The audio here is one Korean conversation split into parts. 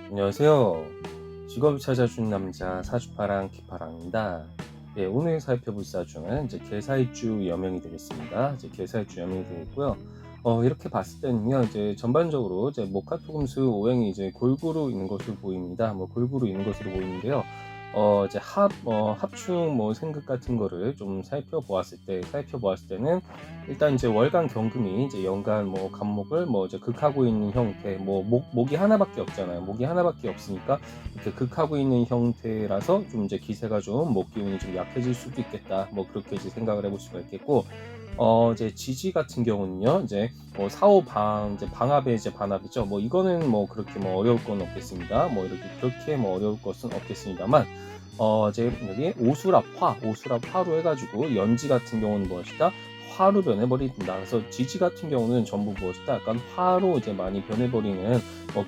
안녕하세요. 직업을 찾아준 남자 사주파랑 기파랑입니다. 예, 오늘 살펴볼 사주는 이제 개사일주 여명이 되겠습니다. 이제 개사일주 여명이 되겠고요. 이렇게 봤을 때는요, 이제 전반적으로 이제 목화토금수 오행이 이제 골고루 있는 것으로 보입니다. 골고루 있는 것으로 보이는데요. 이제 합충 생극 같은 거를 좀 살펴보았을 때는 일단 이제 월간 경금이 이제 연간 간목을 이제 극하고 있는 형태, 목이 하나밖에 없잖아요. 목이 하나밖에 없으니까 이렇게 극하고 있는 형태라서 좀 이제 기세가 좀 목 기운이 좀 약해질 수도 있겠다. 그렇게 이제 생각을 해볼 수가 있겠고, 이제 지지 같은 경우는요, 이제 사오방 이제 방합의 이제 반합이죠. 이거는 그렇게 어려울 건 없겠습니다. 이렇게 그렇게 어려울 것은 없겠습니다만, 이제 여기 오수랍화로 해가지고 연지 같은 경우는 무엇이다? 화로 변해버린다. 그래서 지지 같은 경우는 전부 무엇이다? 약간 화로 이제 많이 변해버리는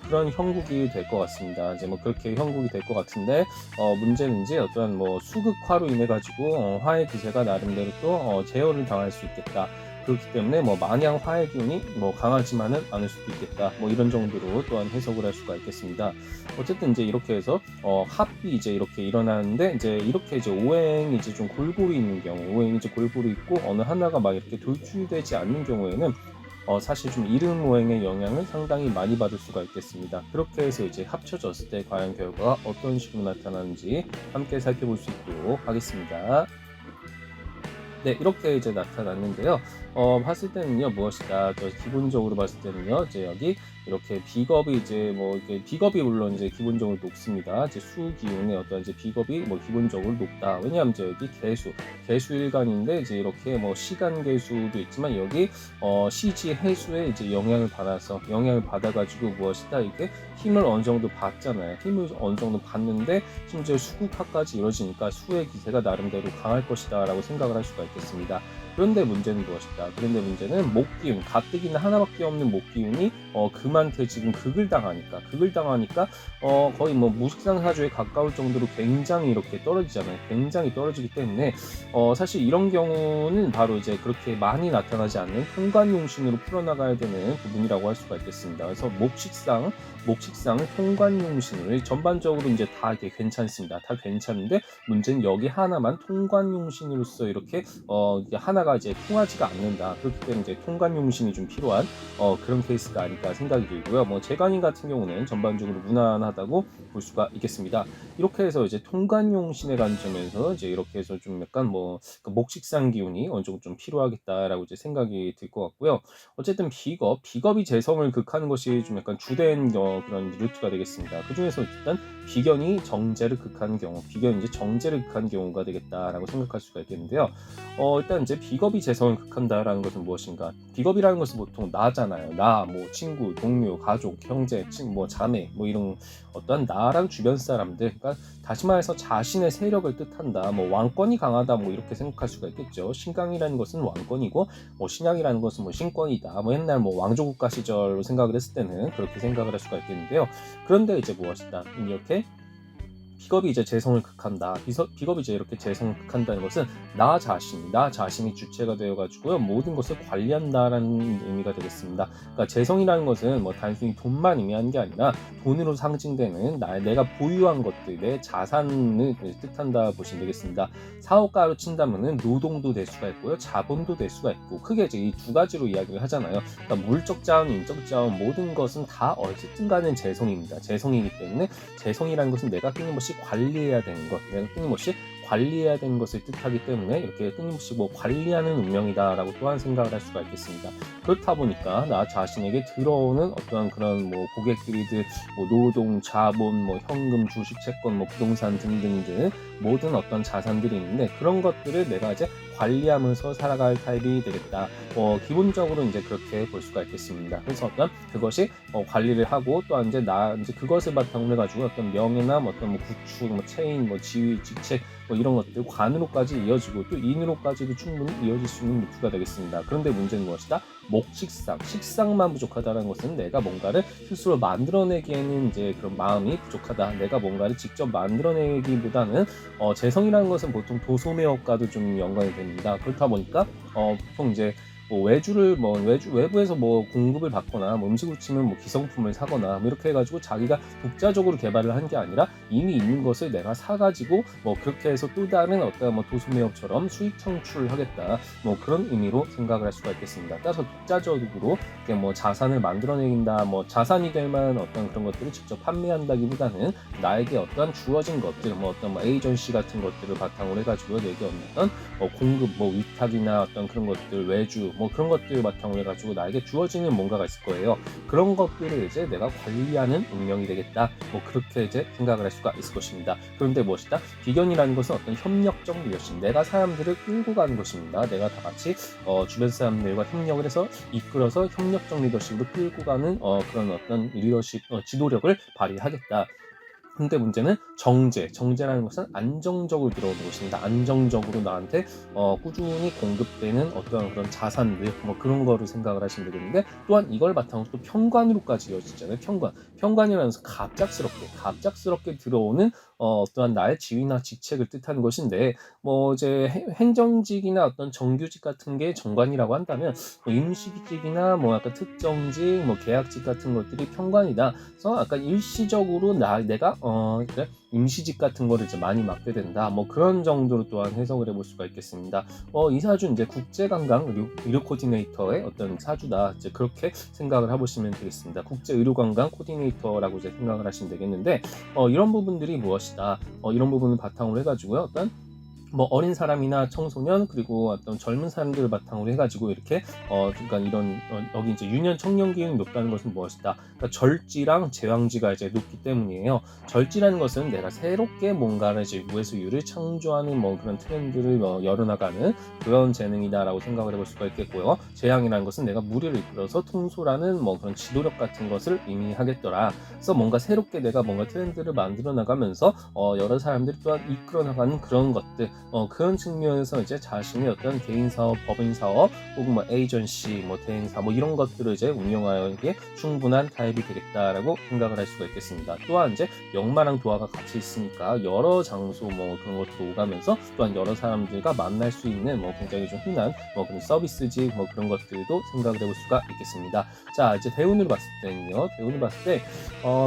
그런 형국이 될 것 같습니다. 이제 그렇게 형국이 될 것 같은데, 문제는 이제 어떤 수극화로 인해 가지고 화의 기세가 나름대로 또 제어를 당할 수 있겠다. 그렇기 때문에 마냥 화의 기운이 강하지만은 않을 수도 있겠다. 이런 정도로 또한 해석을 할 수가 있겠습니다. 어쨌든 이제 이렇게 해서 합이 이제 이렇게 일어나는데, 이제 이렇게 이제 오행이 이제 좀 골고루 있는 경우, 오행이 이제 골고루 있고 어느 하나가 막 이렇게 돌출되지 않는 경우에는 사실 좀 이름 오행의 영향을 상당히 많이 받을 수가 있겠습니다. 그렇게 해서 이제 합쳐졌을 때 과연 결과가 어떤 식으로 나타나는지 함께 살펴볼 수 있도록 하겠습니다. 네, 이렇게 이제 나타났는데요. 봤을 때는요, 무엇이다. 기본적으로 봤을 때는요, 이제 여기 이렇게 비겁이 이제 이렇게 비겁이 물론 이제 기본적으로 높습니다. 이제 수 기운의 어떤 이제 비겁이 기본적으로 높다. 왜냐하면 이제 여기 개수일간인데 이제 이렇게 시간 개수도 있지만 여기 시지 해수에 이제 영향을 받아가지고 무엇이다. 이게 힘을 어느 정도 받잖아요. 힘을 어느 정도 받는데 심지어 수국화까지 이루어지니까 수의 기세가 나름대로 강할 것이다라고 생각을 할 수가 있겠습니다. 그런데 문제는 무엇이다? 그런데 문제는 목기운, 가뜩이나 하나밖에 없는 목기운이 금한테 지금 극을 당하니까 거의 무식상사주에 가까울 정도로 굉장히 이렇게 떨어지잖아요. 굉장히 떨어지기 때문에 사실 이런 경우는 바로 이제 그렇게 많이 나타나지 않는 통관용신으로 풀어나가야 되는 부분이라고 할 수가 있겠습니다. 그래서 목식상을 통관용신으로 전반적으로 이제 다 이게 괜찮습니다. 다 괜찮은데 문제는 여기 하나만 통관용신으로서 이렇게 이게 하나가 이제 통하지가 않는다. 그렇기 때문에 이제 통관용신이 좀 필요한 그런 케이스가 아닐까 생각이 들고요. 재간인 같은 경우는 전반적으로 무난하다고 볼 수가 있겠습니다. 이렇게 해서 이제 통관용신의 관점에서 이제 이렇게 해서 좀 약간 목식상 기운이 어느 정도 좀 필요하겠다라고 이제 생각이 들 것 같고요. 어쨌든 비겁이 재성을 극하는 것이 좀 약간 주된 그런 루트가 되겠습니다. 그 중에서 일단 비견이 정제를 극하는 경우, 비견이 이제 정제를 극하는 경우가 되겠다라고 생각할 수가 있겠는데요. 일단 이제 비겁이 재성을 극한다라는 것은 무엇인가? 비겁이라는 것은 보통 나잖아요. 나, 친구, 동료, 가족, 형제, 자매, 이런 어떤 나랑 주변 사람들, 그러니까 다시 말해서 자신의 세력을 뜻한다. 왕권이 강하다. 이렇게 생각할 수가 있겠죠. 신강이라는 것은 왕권이고, 신약이라는 것은 신권이다. 옛날 왕조국가 시절로 생각을 했을 때는 그렇게 생각을 할 수가 있겠는데요. 그런데 이제 무엇이다? 이렇게 비겁이 이제 재성을 극한다. 비겁이 이제 이렇게 재성을 극한다는 것은 나 자신이 주체가 되어가지고요 모든 것을 관리한다라는 의미가 되겠습니다. 그러니까 재성이라는 것은 단순히 돈만 의미하는 게 아니라 돈으로 상징되는 내가 보유한 것들, 내 자산을 뜻한다 보시면 되겠습니다. 사업가로 친다면은 노동도 될 수가 있고요, 자본도 될 수가 있고, 크게 이제 이 두 가지로 이야기를 하잖아요. 그러니까 물적 자원, 인적 자원 모든 것은 다 어쨌든간은 재성입니다. 재성이기 때문에 재성이라는 것은 내가 끊임없이 관리해야 되는 것, 내가 끊임없이 관리해야 되는 것을 뜻하기 때문에 이렇게 끊임없이 관리하는 운명이다라고 또한 생각을 할 수가 있겠습니다. 그렇다 보니까 나 자신에게 들어오는 어떤 그런 고객들이든 노동, 자본, 현금, 주식, 채권, 부동산 등등등 모든 어떤 자산들이 있는데 그런 것들을 내가 이제 관리하면서 살아갈 타입이 되겠다. 기본적으로 이제 그렇게 볼 수가 있겠습니다. 그래서 어떤 그것이 관리를 하고 또 이제 이제 그것을 바탕으로 해가지고 어떤 명예나 어떤 구축, 체인, 지위, 직책 이런 것들 관으로까지 이어지고 또 인으로까지도 충분히 이어질 수 있는 루트가 되겠습니다. 그런데 문제는 무엇이다? 식상만 부족하다는 것은 내가 뭔가를 스스로 만들어내기에는 이제 그런 마음이 부족하다. 내가 뭔가를 직접 만들어내기보다는 재성이라는 것은 보통 도소매업과도 좀 연관이 됩니다. 그렇다 보니까 보통 이제 뭐 외주를 뭐 외부에서 뭐 공급을 받거나 뭐 음식을 치면 뭐 기성품을 사거나 뭐 이렇게 해가지고 자기가 독자적으로 개발을 한 게 아니라 이미 있는 것을 내가 사가지고 뭐 그렇게 해서 또 다른 어떤 뭐 도소매업처럼 수익 창출을 하겠다, 뭐 그런 의미로 생각을 할 수가 있겠습니다. 따라서 독자적으로 뭐 자산을 만들어내긴다, 뭐 자산이 될 만한 어떤 그런 것들을 직접 판매한다기보다는 나에게 어떤 주어진 것들, 뭐 어떤 뭐 에이전시 같은 것들을 바탕으로 해가지고 내게 어떤 공급, 뭐 위탁이나 어떤 그런 것들, 외주, 뭐 그런 것들 바탕으로 해가지고 나에게 주어지는 뭔가가 있을 거예요. 그런 것들을 이제 내가 관리하는 운명이 되겠다, 뭐 그렇게 이제 생각을 할 수가 있을 것입니다. 그런데 무엇이다? 비견이라는 것은 어떤 협력적 리더십, 내가 사람들을 끌고 가는 것입니다. 내가 다 같이 주변 사람들과 협력을 해서 이끌어서 협력적 리더십으로 끌고 가는 그런 어떤 리더십 지도력을 발휘하겠다. 근데 문제는 정제라는 것은 안정적으로 들어오는 것입니다. 안정적으로 나한테 꾸준히 공급되는 어떤 그런 자산들, 뭐 그런 거를 생각을 하시면 되겠는데, 또한 이걸 바탕으로 또 편관으로까지 이어지잖아요. 편관이라는 것은 갑작스럽게 들어오는 어떠한 나의 지위나 직책을 뜻하는 것인데, 뭐 이제 행정직이나 어떤 정규직 같은 게 정관이라고 한다면, 뭐 임시직이나 뭐 약간 특정직, 뭐 계약직 같은 것들이 편관이다. 그래서 약간 일시적으로 내가 임시직 같은 거를 이제 많이 맡게 된다, 뭐 그런 정도로 또한 해석을 해볼 수가 있겠습니다. 이 사주 이제 국제관광 의료 코디네이터의 어떤 사주다, 이제 그렇게 생각을 해보시면 되겠습니다. 국제의료관광 코디네이터라고 이제 생각을 하시면 되겠는데, 이런 부분들이 무엇이다, 이런 부분을 바탕으로 해가지고요, 어떤 뭐 어린 사람이나 청소년, 그리고 어떤 젊은 사람들을 바탕으로 해가지고 이렇게 그러니까 이런 여기 이제 유년 청년기운이 높다는 것은 무엇이다? 그러니까 절지랑 제왕지가 이제 높기 때문이에요. 절지라는 것은 내가 새롭게 뭔가를 이제 무에서유를 창조하는 뭐 그런 트렌드를 열어나가는 그런 재능이다라고 생각을 해볼 수가 있겠고요. 제왕이라는 것은 내가 무리를 이끌어서 통솔하는 뭐 그런 지도력 같은 것을 의미하겠더라. 그래서 뭔가 새롭게 내가 뭔가 트렌드를 만들어 나가면서 여러 사람들이 또한 이끌어 나가는 그런 것들, 그런 측면에서 이제 자신의 어떤 개인 사업, 법인 사업, 혹은 뭐 에이전시, 뭐 대행사, 뭐 이런 것들을 이제 운영하기에 충분한 타입이 되겠다라고 생각을 할 수가 있겠습니다. 또한 이제 역마랑 도화가 같이 있으니까 여러 장소 뭐 그런 것도 오가면서 또한 여러 사람들과 만날 수 있는 뭐 굉장히 좀 흔한 뭐 그런 서비스직, 뭐 그런 것들도 생각을 해볼 수가 있겠습니다. 자, 이제 대운을 봤을 때는요, 대운을 봤을 때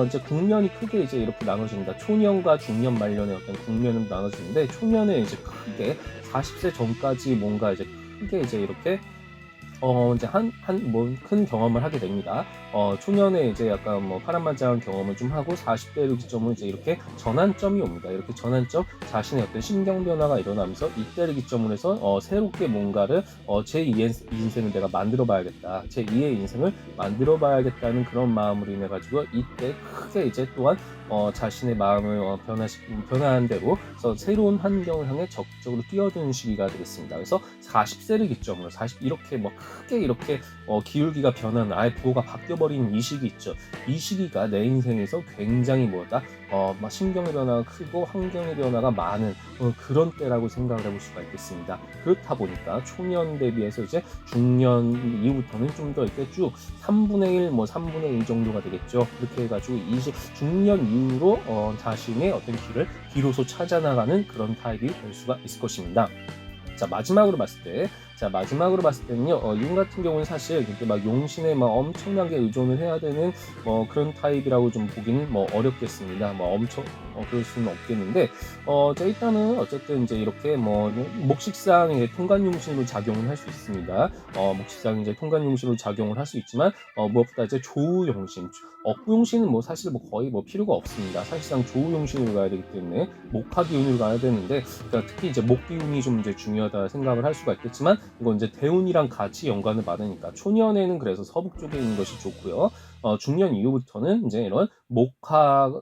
이제 국면이 크게 이제 이렇게 나눠집니다. 초년과 중년 말년의 어떤 국면은 나눠지는데, 초년에 이제 크게 40세 전까지 뭔가 이제 크게 이제 이렇게 이제 뭐 큰 경험을 하게 됩니다. 초년에 이제 약간 뭐 파란만장한 경험을 좀 하고 40대를 기점으로 이제 이렇게 전환점이 옵니다. 이렇게 전환점, 자신의 어떤 심경 변화가 일어나면서 이때를 기점으로 해서 새롭게 뭔가를 제2의 인생을 내가 만들어 봐야겠다, 제2의 인생을 만들어 봐야겠다는 그런 마음으로 인해 가지고 이때 크게 이제 또한 자신의 마음을 변화한 대로 그래서 새로운 환경을 향해 적극적으로 뛰어드는 시기가 되겠습니다. 그래서 40세를 기점으로 이렇게 뭐 크게 이렇게 기울기가 변하는, 아예 부호가 바뀌어버리는 이 시기 있죠. 이 시기가 내 인생에서 굉장히 뭐다, 막 심경의 변화가 크고 환경의 변화가 많은 그런 때라고 생각을 해볼 수가 있겠습니다. 그렇다 보니까 초년 대비해서 이제 중년 이후부터는 좀 더 이렇게 쭉 3분의 1, 뭐 3분의 2 정도가 되겠죠. 그렇게 해가지고 중년 이후로 자신의 어떤 길을 비로소 찾아나가는 그런 타입이 될 수가 있을 것입니다. 자, 마지막으로 봤을 때는요, 이분 같은 경우는 사실 그렇게 막 용신에 막 엄청나게 의존을 해야 되는 뭐 그런 타입이라고 좀 보기는 뭐 어렵겠습니다. 뭐 엄청 그럴 수는 없겠는데, 자, 일단은 어쨌든 이제 이렇게 뭐 목식상 이제 통관용신으로 작용을 할 수 있습니다. 목식상 이제 통관용신으로 작용을 할 수 있지만, 무엇보다 이제 조우용신, 억부용신은 뭐 사실 뭐 거의 뭐 필요가 없습니다. 사실상 조우용신으로 가야 되기 때문에 목화기운으로 가야 되는데, 그러니까 특히 이제 목기운이 좀 이제 중요하다 생각을 할 수가 있겠지만, 이건 이제 대운이랑 같이 연관을 받으니까 초년에는 그래서 서북 쪽에 있는 것이 좋고요. 중년 이후부터는 이제 이런 목화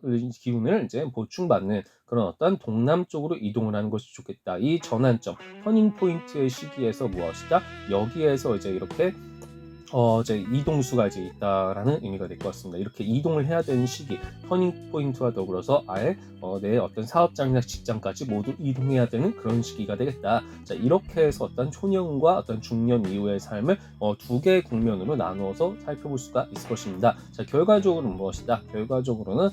기운을 이제 보충받는 그런 어떤 동남쪽으로 이동을 하는 것이 좋겠다. 이 전환점, 터닝 포인트의 시기에서 무엇이다? 여기에서 이제 이렇게 이제 이동수가 이제 있다라는 의미가 될 것 같습니다. 이렇게 이동을 해야 되는 시기, 터닝 포인트와 더불어서 아예 내 어떤 사업장이나 직장까지 모두 이동해야 되는 그런 시기가 되겠다. 자, 이렇게 해서 어떤 초년과 어떤 중년 이후의 삶을 두 개의 국면으로 나누어서 살펴볼 수가 있을 것입니다. 자, 결과적으로는 무엇이다? 결과적으로는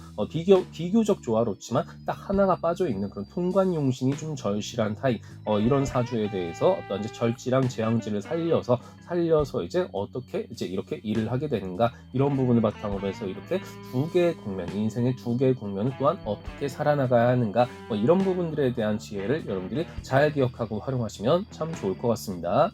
비교적 조화롭지만 딱 하나가 빠져 있는 그런 통관용신이 좀 절실한 타입, 이런 사주에 대해서 어떤 이제 절지랑 재앙지를 살려서 이제 어떻게 이제 이렇게 일을 하게 되는가, 이런 부분을 바탕으로 해서 이렇게 두 개의 국면, 인생의 두 개의 국면을 또한 어떻게 살아나가야 하는가, 이런 부분들에 대한 지혜를 여러분들이 잘 기억하고 활용하시면 참 좋을 것 같습니다.